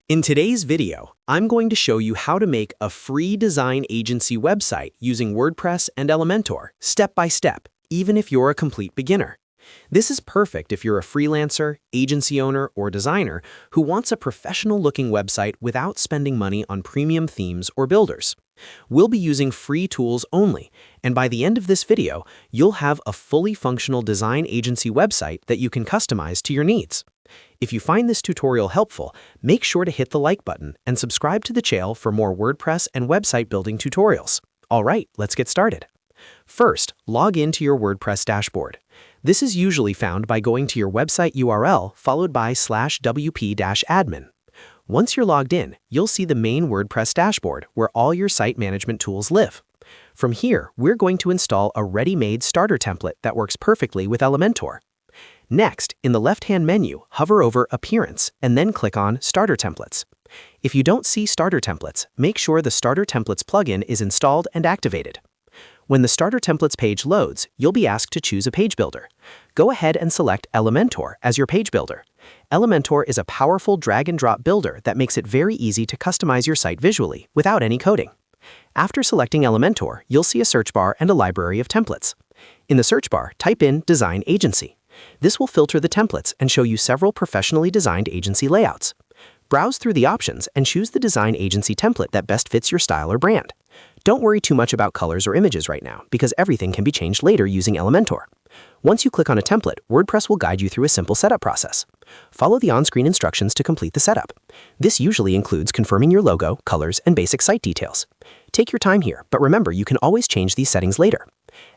In today's video, I'm going to show you how to make a free design agency website using WordPress and Elementor, step by step, even if you're a complete beginner. This is perfect if you're a freelancer, agency owner, or designer who wants a professional-looking website without spending money on premium themes or builders. We'll be using free tools only, and by the end of this video, you'll have a fully functional design agency website that you can customize to your needs. If you find this tutorial helpful, make sure to hit the like button and subscribe to the channel for more WordPress and website building tutorials. All right, let's get started. First, log into your WordPress dashboard. This is usually found by going to your website URL followed by /wp-admin. Once you're logged in, you'll see the main WordPress dashboard where all your site management tools live. From here, we're going to install a ready-made starter template that works perfectly with Elementor. Next, in the left-hand menu, hover over Appearance and then click on Starter Templates. If you don't see Starter Templates, make sure the Starter Templates plugin is installed and activated. When the Starter Templates page loads, you'll be asked to choose a page builder. Go ahead and select Elementor as your page builder. Elementor is a powerful drag-and-drop builder that makes it very easy to customize your site visually without any coding. After selecting Elementor, you'll see a search bar and a library of templates. In the search bar, type in Design Agency. This will filter the templates and show you several professionally designed agency layouts. Browse through the options and choose the design agency template that best fits your style or brand. Don't worry too much about colors or images right now, because everything can be changed later using Elementor. Once you click on a template, WordPress will guide you through a simple setup process. Follow the on-screen instructions to complete the setup. This usually includes confirming your logo, colors, and basic site details. Take your time here, but remember you can always change these settings later.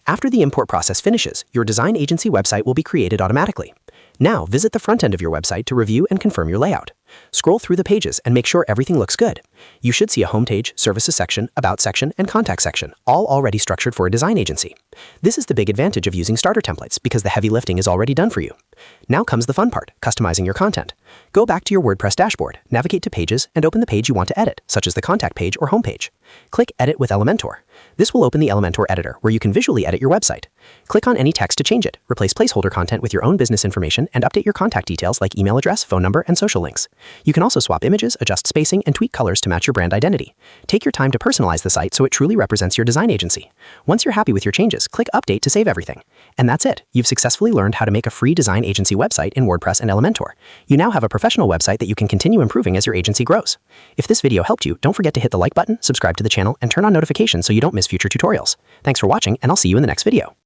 After the import process finishes, your design agency website will be created automatically. Now, visit the front end of your website to review and confirm your layout. Scroll through the pages and make sure everything looks good. You should see a homepage, services section, about section, and contact section, all already structured for a design agency. This is the big advantage of using starter templates because the heavy lifting is already done for you. Now comes the fun part, customizing your content. Go back to your WordPress dashboard, navigate to Pages, and open the page you want to edit, such as the contact page or homepage. Click Edit with Elementor. This will open the Elementor editor where you can visually edit your website. Click on any text to change it, replace placeholder content with your own business information, and update your contact details like email address, phone number, and social links. You can also swap images, adjust spacing, and tweak colors to match your brand identity. Take your time to personalize the site so it truly represents your design agency. Once you're happy with your changes, click Update to save everything. And that's it. You've successfully learned how to make a free design agency website in WordPress and Elementor. You now have a professional website that you can continue improving as your agency grows. If this video helped you, don't forget to hit the like button, subscribe to the channel, and turn on notifications so you don't miss future tutorials. Thanks for watching, and I'll see you in the next video.